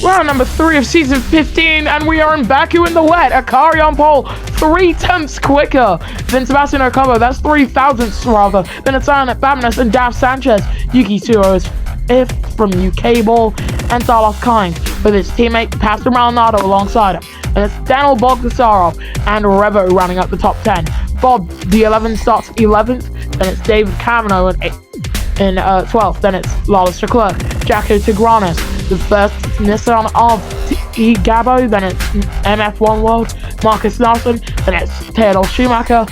Round number 3 of season 15, and we are in Baku in the wet. Akari on pole, 3/10 quicker than Sebastian Ocampo. That's 3,000ths rather than Silent Babness and Dav Sanchez. Yuki Tsuo is 5th from UK Ball, and Sarlos Kind with his teammate Pastor Maldonado alongside him. And it's Daniel Bogdasarov and Revo running up the top 10. Bob, the 11 starts 11th, then it's David Cavanaugh in 12th, then it's Lawless Leclerc, Jacko Tigranes, the first Nissan of Gabo, then it's MF1 World, Marcus Nelson, then it's Theodore Schumacher,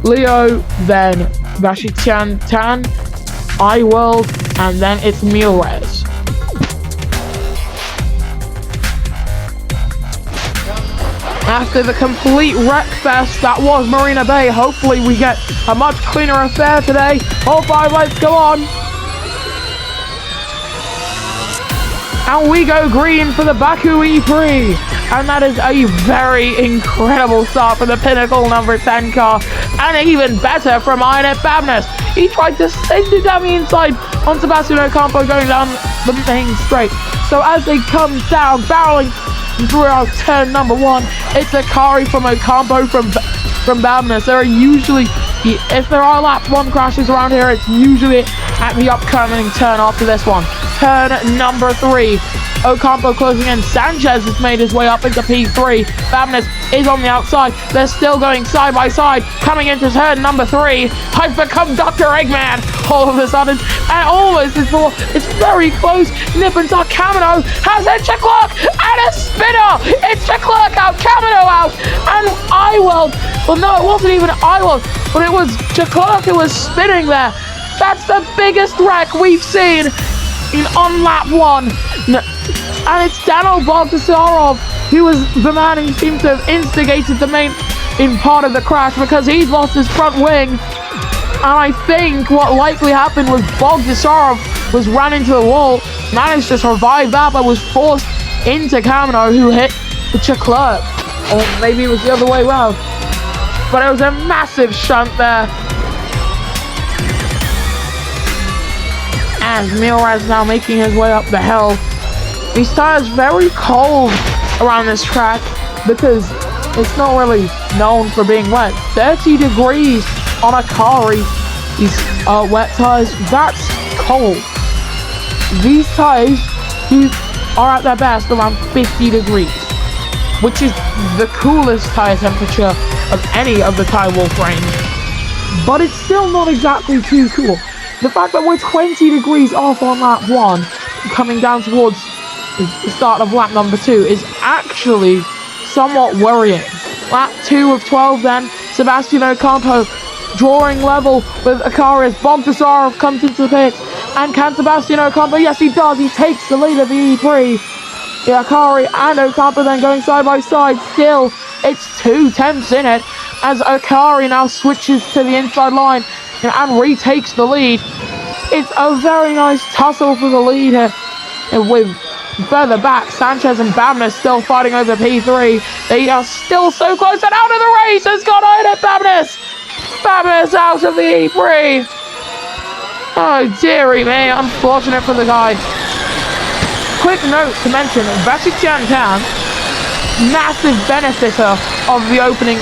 Leo, then Vashitan Tan, iWorld, and then it's Mulrez. After the complete wreck fest that was Marina Bay, hopefully we get a much cleaner affair today. All 5 lights go on. And we go green for the Baku E3. And that is a very incredible start for the Pinnacle number 10 car. And even better from Ionett Babness. He tried to send it down the inside on Sebastian Ocampo going down the main straight. So as they come down, barreling throughout turn number 1, it's Akari from Ocampo from Babness. There are usually, if there are lap 1 crashes around here, it's usually at the upcoming turn after this one. Turn number 3, Ocampo closing in. Sanchez has made his way up into P3. Babness is on the outside. They're still going side by side. Coming into turn number 3, I've become Dr. Eggman all of a sudden. And almost it's very close. Nip and tuck. Camino has hit Leclerc and a spinner. It's Leclerc out, Camino out, and iWorld. Well, no, it wasn't even iWorld, but it was Leclerc who was spinning there. That's the biggest wreck we've seen on lap 1. And it's Daniel Bogdasarov who was the man who seemed to have instigated the main part of the crash because he's lost his front wing. And I think what likely happened was Bogdasarov was run into the wall, managed to survive that, but was forced into Camino, who hit Leclerc. Or maybe it was the other way around. But it was a massive shunt there. As Milraz now making his way up the hill. These tires very cold around this track because it's not really known for being wet. 30 degrees on Akari. These wet tires, that's cold. These tires are at their best around 50 degrees, which is the coolest tire temperature of any of the Tire Wolf range. But it's still not exactly too cool. The fact that we're 20 degrees off on lap 1, coming down towards the start of lap number 2, is actually somewhat worrying. Lap 2 of 12 then, Sebastian Ocampo drawing level with Akari as Bogdasarov comes into the pits. And can Sebastian Ocampo? Yes, he does. He takes the lead of the E3. Yeah, Akari and Ocampo then going side by side. Still, it's 2/10 in it as Akari now switches to the inside line and retakes the lead. It's a very nice tussle for the lead here. And with further back, Sanchez and Babness still fighting over P3. They are still so close and out of the race has got Ionett Babness. Babness out of the E3. Oh dearie me, unfortunate for the guy. Quick note to mention, Vashitan Tan, massive benefiter of the opening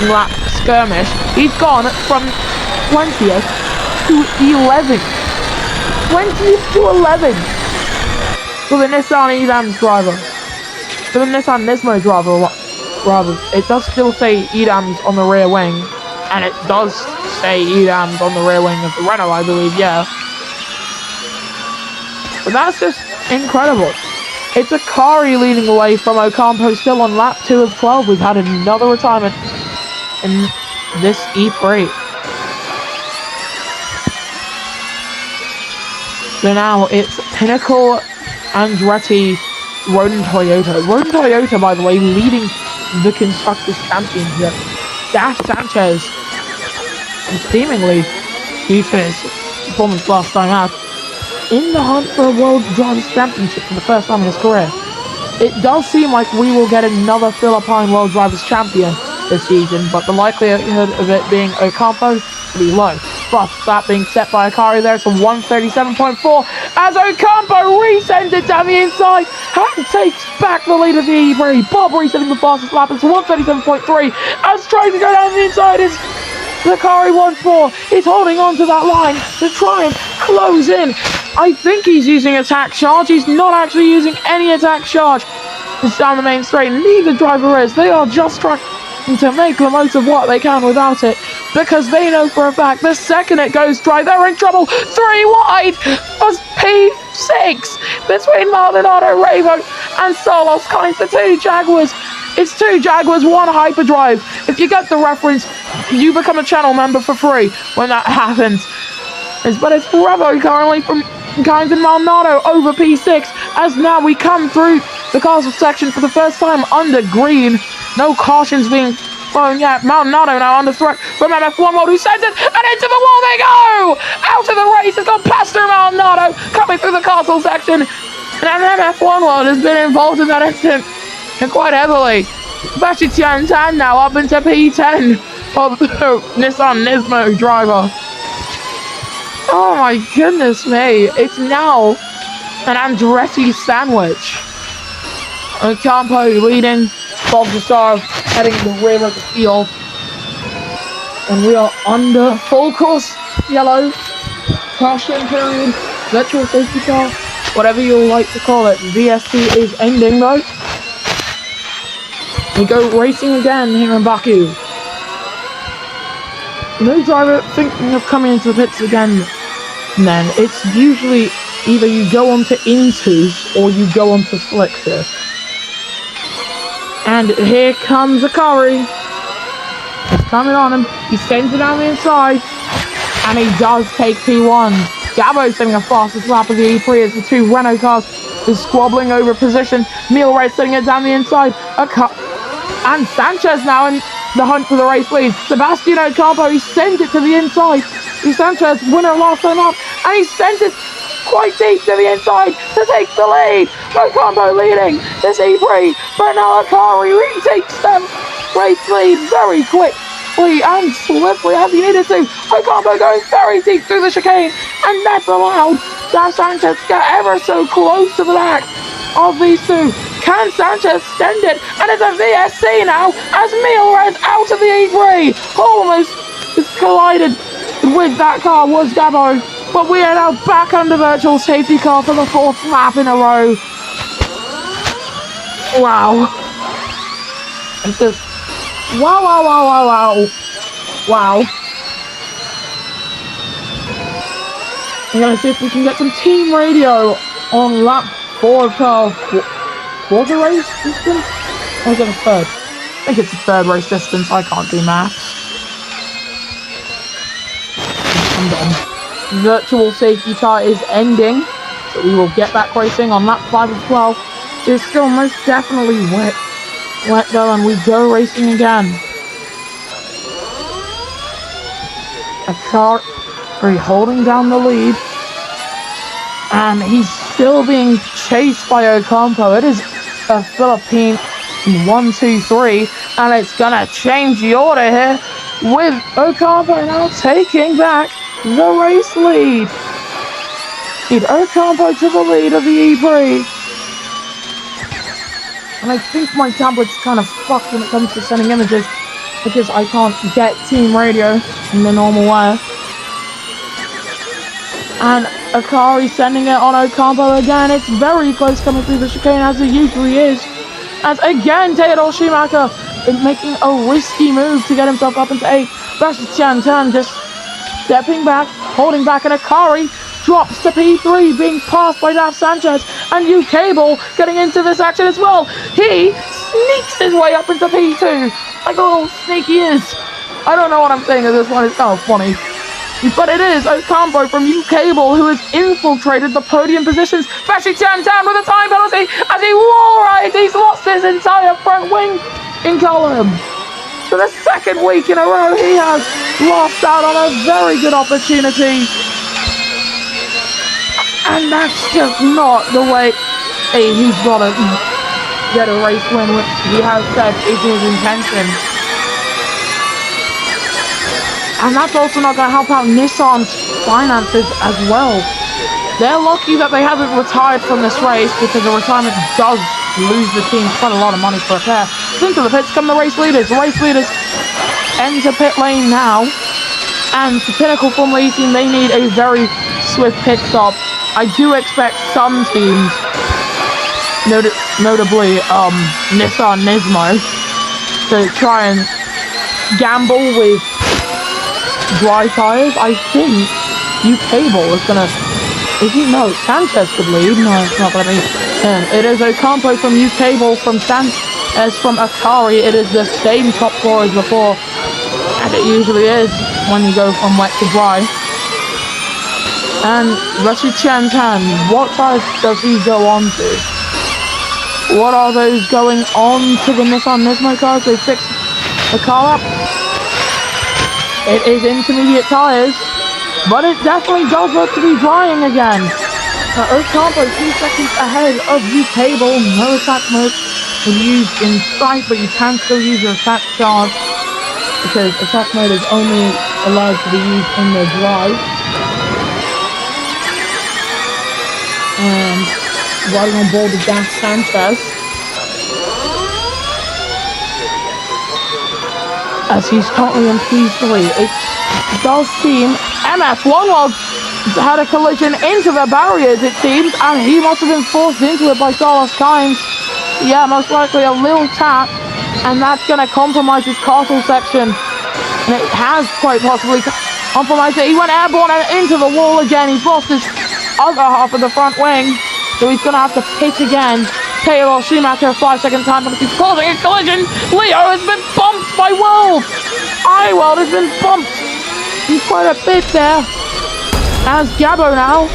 lap skirmish. He's gone from 20th to 11th. 20th to 11th. For the Nissan Edams driver. For the Nissan Nismo driver, rather. It does still say Edams on the rear wing. And it does say Edams on the rear wing of the Renault, I believe, yeah. But that's just incredible. It's Akari leading away from Ocampo still on lap 2 of 12. We've had another retirement in this E3. So now it's Pinnacle, Andretti, Roden Toyota. Roden Toyota, by the way, leading the Constructors' Championship. Dash Sanchez, seemingly, due to his performance last time out, in the hunt for a World Drivers' Championship for the first time in his career. It does seem like we will get another Philippine World Drivers' Champion this season, but the likelihood of it being Ocampo will be low. but that being set by Akari there to 137.4 as Ocampo resends it down the inside and takes back the lead of the E3. Bob resetting the fastest lap into 137.3 as trying to go down the inside is Akari once more. He's holding on to that line to try and close in. I think he's using attack charge. He's not actually using any attack charge. It's down the main straight. Neither driver is. They are just trying to make the most of what they can without it, because they know for a fact the second it goes dry, they're in trouble. 3 wide for P6 between Maldonado, Ravo, and Solos. Kind for 2 Jaguars. It's 2 Jaguars, 1 hyperdrive. If you get the reference, you become a channel member for free when that happens. But it's Ravo currently from Kynes and Maldonado over P6 as now we come through the castle section for the first time under green. No cautions being thrown yet. Maldonado now under threat from MF1 World, who sends it, and into the wall they go! Out of the race, it's gone past Maldonado, coming through the castle section. And MF1 World has been involved in that incident quite heavily. Bashi Tiantan now up into P10 of the Nissan Nismo driver. Oh my goodness me, it's now an Andretti sandwich. Ocampo leading, Bob Gasar heading the rear of the field. And we are under full course yellow, caution period, virtual safety car, whatever you like to call it. VSC is ending though. We go racing again here in Baku. No driver thinking of coming into the pits again, then it's usually either you go onto intos or you go onto slicks here. And here comes Akari. He's coming on him. He sends it down the inside. And he does take P1. Gabo's setting the fastest lap of the E3 as the 2 Renault cars is squabbling over position. Neil Ray setting it down the inside. And Sanchez now in the hunt for the race lead. Sebastian Ocampo, he sends it to the inside. Sanchez, winner last time up, and he sends it quite deep to the inside to take the lead. Ocampo leading this E3, but now Akari retakes them race lead very quickly and swiftly as he needed to. Ocampo going very deep through the chicane, and that's allowed that Sanchez get ever so close to the back of these 2. Can Sanchez send it? And it's a VSC now as Milrez out of the E3. Almost collided with that car was Gabo. But we are now back under virtual safety car for the 4th lap in a row. Wow. It's just wow. I'm gonna see if we can get some team radio on lap 4 of car. Quarter race distance? Or is it a 3rd? I think it's a 3rd race distance. I can't do maths. I'm done. Virtual safety car is ending, so we will get back racing on lap 5 of 12. It's still most definitely wet though, and we go racing again. A car holding down the lead, and he's still being chased by Ocampo. It is a Philippine 1-2-3, and it's gonna change the order here with Ocampo now taking back the race lead. Ocampo to the lead of the E3. And I think my tablet's kind of fucked when it comes to sending images, because I can't get team radio in the normal way. And Akari sending it on Ocampo again. It's very close coming through the chicane, as it usually is. As again, Theodore Schumacher is making a risky move to get himself up into 8. Bastian Tan just stepping back, holding back, and Akari drops to P3, being passed by Daf Sanchez. And U-Cable getting into this action as well. He sneaks his way up into P2, like a little sneak he is. I don't know what I'm saying at this one. It's kind of funny. But it is Ocampo from U-Cable who has infiltrated the podium positions. Bashi Tiantan with a time penalty as he wall rides. He's lost his entire front wing in column. For the 2nd week in a row, he has lost out on a very good opportunity. And that's just not the way he's got to get a race win, which he has said is his intention. And that's also not going to help out Nissan's finances as well. They're lucky that they haven't retired from this race, because a retirement does lose the team quite a lot of money for repair. Into the pits come the race leaders. The race leaders enter pit lane now. And for Pinnacle Formula E team, they need a very swift pit stop. I do expect some teams, notably Nissan Nismo, to try and gamble with dry tires. I think U-Cable is gonna. No, Sanchez could lead. No, it's not gonna be him. It is Ocampo from U-Cable, from Sanchez from Akari. It is the same top four as before, as it usually is when you go from wet to dry. And Rashid Chantan, what tires does he go on to? What are those going on to the Nissan Nismo cars? They fixed the car up. It is intermediate tires, but it definitely does look to be drying again. Ocampo 2 seconds ahead of U-Cable. No attack mode was used in sight, but you can still use your attack charge, because attack mode is only allowed to be used in the dry. And riding on board with Dan Sanchez, as he's currently in P3. It does seem MF1 had a collision into the barriers, it seems, and he must have been forced into it by Carlos Sainz. Yeah, most likely a little tap, and that's going to compromise his castle section. And it has quite possibly compromised it. He went airborne and into the wall again. He's lost his other half of the front wing, so he's going to have to pit again. Taylor Schumacher, 5-second time penalty, causing a collision. Leo has been bumped by World. Iworld has been bumped. He's quite a bit there. As Gabo now,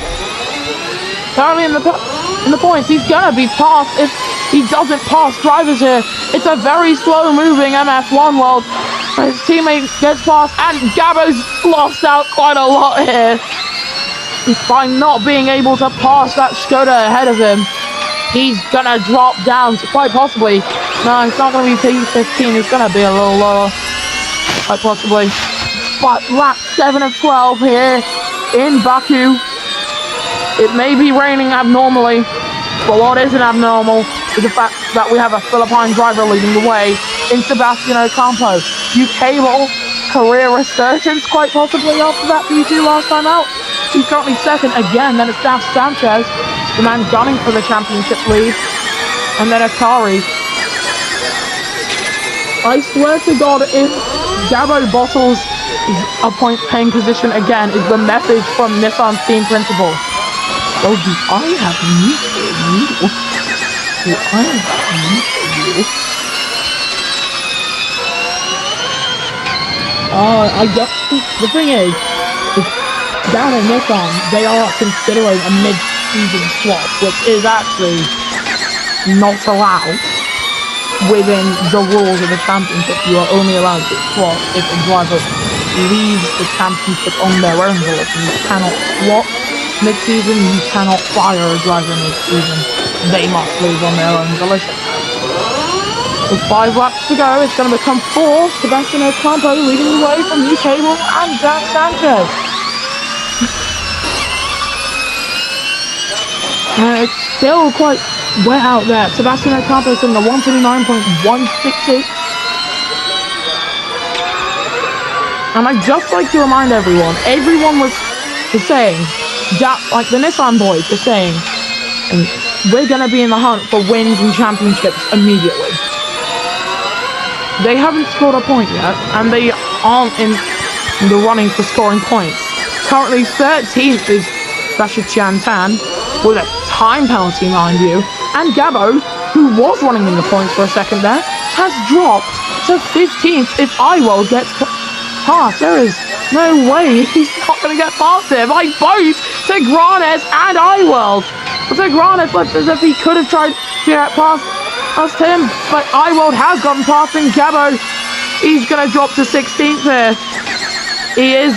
currently in the points, he's gonna be passed if he doesn't pass drivers here. It's a very slow-moving MF1 World. His teammate gets past, and Gabo's lost out quite a lot here by not being able to pass that Skoda ahead of him. He's gonna drop down, quite possibly. No, it's not gonna be P15. It's gonna be a little lower, quite possibly. But lap 7 of 12 here in Baku. It may be raining abnormally, but what isn't abnormal is the fact that we have a Philippine driver leading the way in Sebastian Ocampo. U-Cable career resurgence, quite possibly, after that P2 last time out. He's currently second again. Then it's Dan Sanchez, the man gunning for the championship lead, and then Akari. I swear to God, if Gabo bottles a point-paying position again, is the message from Nissan's team principal. Oh, do I have news for you? Do I have news for you? The thing is, down in Nissan, they are considering a mid-season swap, which is actually not allowed within the rules of the championship. You are only allowed to swap if a driver leaves the championship on their own volition. You cannot swap mid-season, you cannot fire a driver mid-season. They must leave on their own volition. With 5 laps to go, it's going to become 4. Sebastian Ocampo leading the way from U-Cable and Dan Sanchez. It's still quite wet out there. Sebastian Ocampo is in the 129.166. And I'd just like to remind everyone was saying, like the Nissan boys were saying, we're going to be in the hunt for wins and championships immediately. They haven't scored a point yet, and they aren't in the running for scoring points. Currently 13th is Rashid Chantan, with a time penalty, mind you. And Gabo, who was running in the points for a second there, has dropped to 15th if Iworld gets past. There is no way he's not going to get past it by both Tigranes and Iworld. Tigranes looked as if he could have tried to get past him, but Iworld has gotten past him. Gabo, he's going to drop to 16th here. He is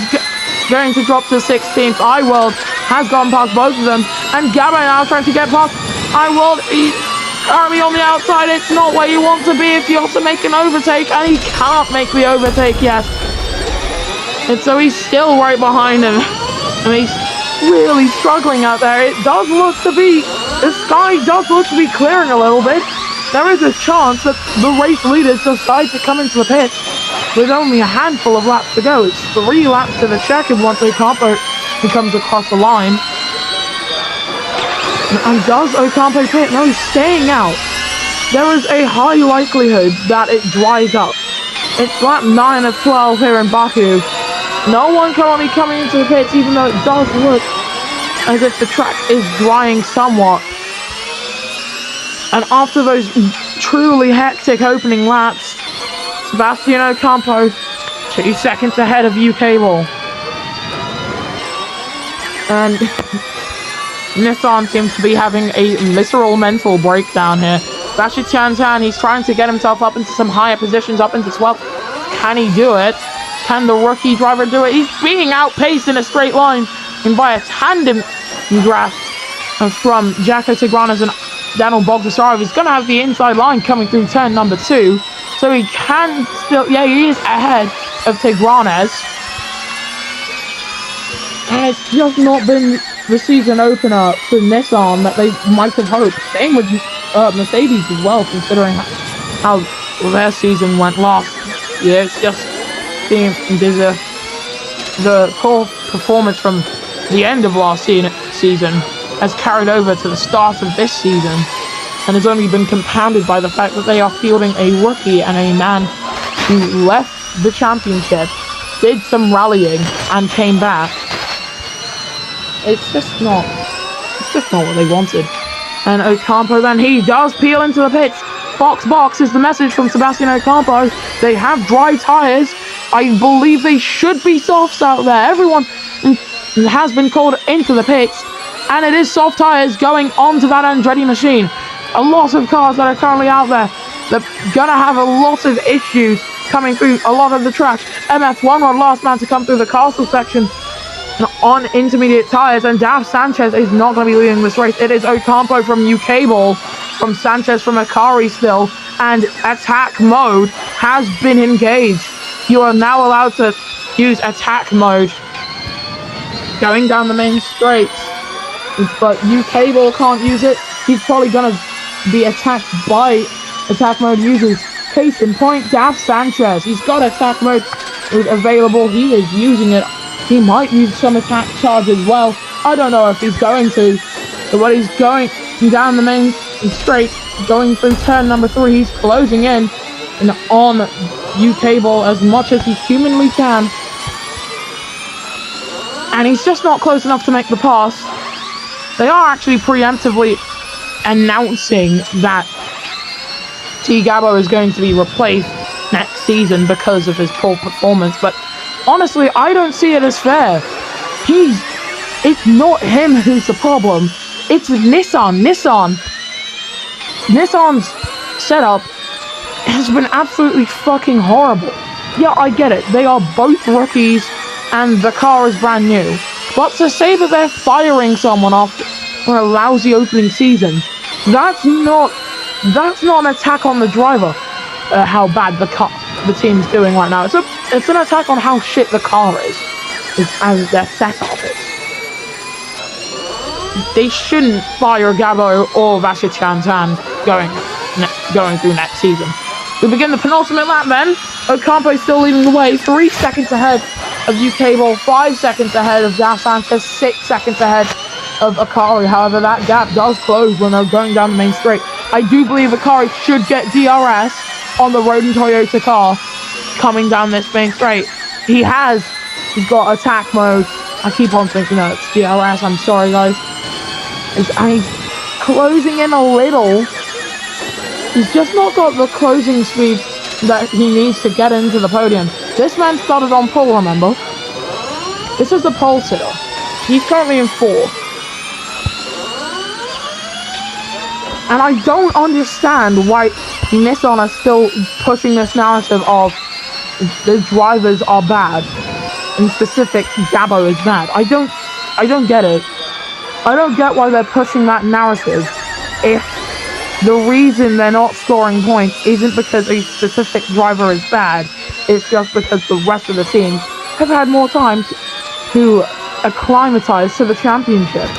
going to drop to 16th. Iworld has gone past both of them, and Gabo now trying to get past Iworld. He's currently on the outside. It's not where you want to be if you also make an overtake, and he cannot make the overtake yet. And so he's still right behind him. And he's really struggling out there. It does look to be, the sky does look to be clearing a little bit. There is a chance that the race leaders decide to come into the pit with only a handful of laps to go. It's 3 laps to the checkered once Ocampo comes across the line. And does Ocampo pit? No, he's staying out. There is a high likelihood that it dries up. It's lap 9 of 12 here in Baku. No one currently coming into the pits, even though it does look as if the track is drying somewhat. And after those truly hectic opening laps, Sebastian Ocampo 2 seconds ahead of UK Ball. And Nissan seems to be having a literal mental breakdown here. Sebastian, he's trying to get himself up into some higher positions, up into 12th. Can he do it? Can the rookie driver do it? He's being outpaced in a straight line and by a tandem draft from Jacko Tigranes and Daniel Bogdasarov. He's going to have the inside line coming through turn number 2. So he can still, yeah, he is ahead of Tigranes. And it's just not been the season opener for Nissan that they might have hoped. Same with Mercedes as well, considering how their season went last year. It's just seems as if the poor performance from the end of last season has carried over to the start of this season, and has only been compounded by the fact that they are fielding a rookie and a man who left the championship, did some rallying, and came back. It's just not what they wanted. And Ocampo then, he does peel into the pits. Box is the message from Sebastian Ocampo. They have dry tires. I believe they should be softs out there. Everyone has been called into the pits, and it is soft tires going onto that Andretti machine. A lot of cars that are currently out there, they're gonna have a lot of issues coming through a lot of the track. MF1 were last man to come through the castle section on intermediate tires, and Dav Sanchez is not going to be leading this race. It is Ocampo from UK Ball, from Sanchez from Akari still, and attack mode has been engaged. You are now allowed to use attack mode going down the main straights, but UK Ball can't use it. He's probably going to be attacked by attack mode users. Case in point, Dav Sanchez. He's got attack mode available. He is using it. He might use some attack charge as well. I don't know if he's going to, but he's going down the main straight, going through turn number 3. He's closing in and on UK Ball as much as he humanly can. And he's just not close enough to make the pass. They are actually preemptively announcing that T. Gabo is going to be replaced next season because of his poor performance, but honestly, I don't see it as fair. It's not him who's the problem. It's Nissan. Nissan's setup has been absolutely fucking horrible. Yeah, I get it. They are both rookies and the car is brand new. But to say that they're firing someone after a lousy opening season, that's not an attack on the driver. How bad the team's doing right now. It's an attack on how shit the car is as their setup is. They shouldn't fire Gabo or Vasichantan going through next season. We begin the penultimate lap then. Ocampo still leading the way, 3 seconds ahead of UK Ball, 5 seconds ahead of Dav Sanchez, 6 seconds ahead of Akari. However, that gap does close when they're going down the main straight. I do believe Akari should get DRS on the Rodin Toyota car coming down this main straight. He's got attack mode. I keep on thinking that it's DRS. I'm sorry, guys. And he's closing in a little. He's just not got the closing speed that he needs to get into the podium. This man started on pole, remember? This is the pole sitter. He's currently in 4th. And I don't understand why Nissan are still pushing this narrative of the drivers are bad. In specific, Gabo is bad. I don't get it. I don't get why they're pushing that narrative if the reason they're not scoring points isn't because a specific driver is bad. It's just because the rest of the team have had more time to acclimatize to the championship.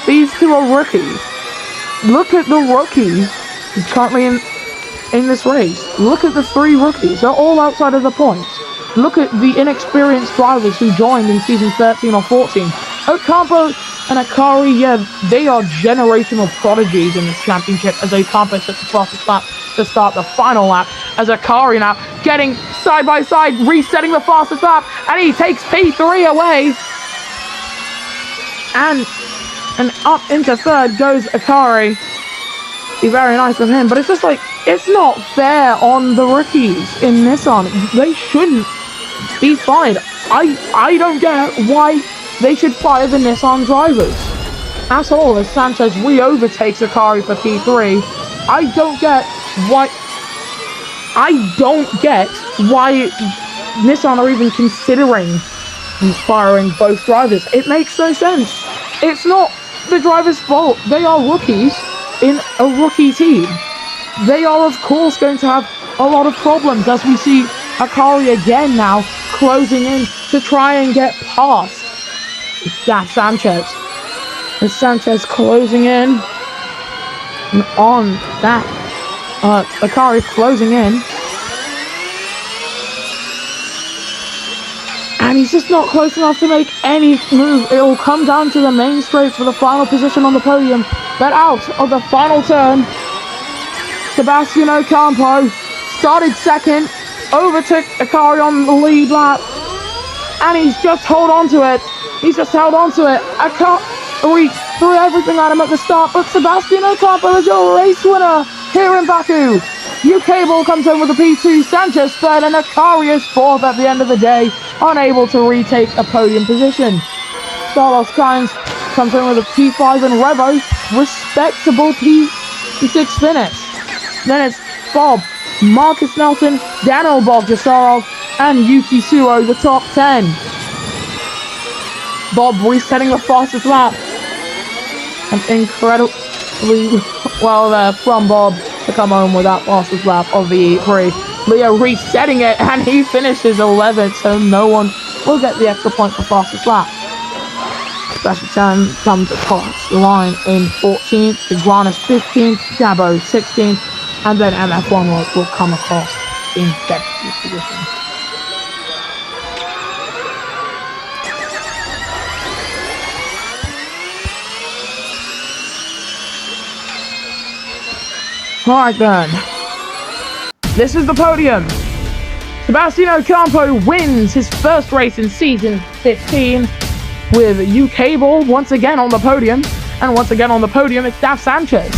These two are rookies. Look at the rookies currently in this race. Look at the three rookies. They're all outside of the points. Look at the inexperienced drivers who joined in season 13 or 14. Ocampo and Akari, yeah, they are generational prodigies in this championship, as Ocampo sets the fastest lap to start the final lap, as Akari now getting side by side, resetting the fastest lap, and he takes P3 away. And up into third goes Akari. Be very nice of him, but it's just like, it's not fair on the rookies in Nissan. They shouldn't be fired. I don't get why they should fire the Nissan drivers at all, as Sanchez re-overtakes Akari for P3. I don't get why Nissan are even considering firing both drivers. It makes no sense. It's not the drivers' fault. They are rookies in a rookie team. They are, of course, going to have a lot of problems, as we see Akari again now closing in to try and get past that Sanchez. And Sanchez closing in on that. Akari closing in. And he's just not close enough to make any move. It will come down to the main straight for the final position on the podium. But out of the final turn, Sebastian Ocampo started second, overtook Akari on the lead lap, and he's just held on to it. Akari threw everything at him at the start, but Sebastian Ocampo is your race winner here in Baku. UK Ball comes in with a P2, Sanchez third, and Akari is fourth at the end of the day, unable to retake a podium position. Carlos Sainz comes in with a P5 and Revo, respectable P6 finish. Then it's Bob, Marcus Nelson, Daniel Bogdasarov, and Yuki Suo, the top 10. Bob resetting the fastest lap. And incredibly well there from Bob to come home with that fastest lap of the Prix. Leo resetting it, and he finishes 11th, so no one will get the extra point for fastest lap. Sebastian comes across the line in 14th, Tigranes 15th, Gabo 16th, and then MF1 will come across in 17th position. Alright then, this is the podium. Sebastian Ocampo wins his first race in season 15 with UK Ball once again on the podium. And once again on the podium, it's Daf Sanchez.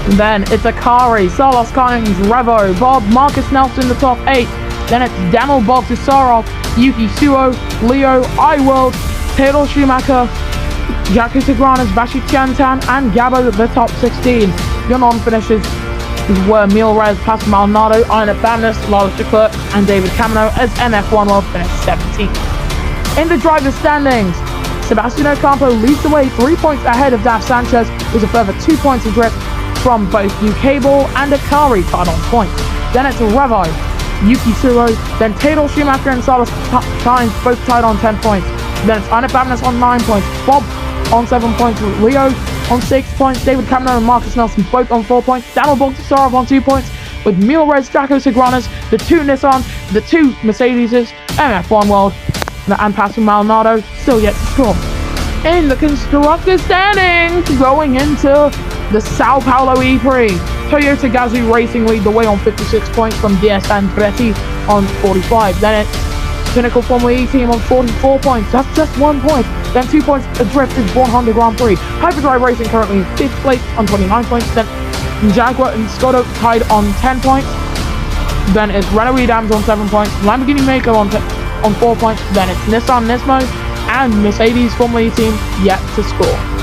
And then it's Akari, Carlos Sainz, Revo, Bob, Marcus Nelson, the top 8. Then it's Daniel Bogdasarov, Yuki Suo, Leo, iWorld, Taylor Schumacher, Jacques Tigranes, Bashi Tiantan, and Gabo, the top 16. Your non-finishers were Mil Rez, Pascal Maldonado, Ian Bamness, Lars de Klerk, and David Camino, as MF1 will finish 17th. In the driver's standings, Sebastian Ocampo leads the way 3 points ahead of Daf Sanchez, with a further 2 points adrift from both UK Ball and Akari tied on points. Then it's Revo, Yuki Suo, then Taylor Schumacher and Carlos Sainz both tied on 10 points. Then it's Ian Bamness on 9 points, Bob on 7 points, Leo on 6 points, David Camino and Marcus Nelson both on 4 points, Daniel Bogdasarov on 2 points, with Mil Rez, Jacques Tigranes, the 2 Nissans, the 2 Mercedeses, MF1 World, and Pascal Maldonado still yet to score. In the constructor standings, going into the Sao Paulo E-Prix, Toyota Gazoo Racing lead the way on 56 points from DS Andretti on 45. Then it's Pinnacle Formula E team on 44 points. That's just 1 point. Then 2 points adrift is 1 Honda Grand Prix. Hyperdrive Racing currently in 5th place on 29 points. Then Jaguar and Skoda tied on 10 points. Then it's Renault Edams on 7 points. Lamborghini Mako on 4 points. Then it's Nissan Nismo and Mercedes Formula E team yet to score.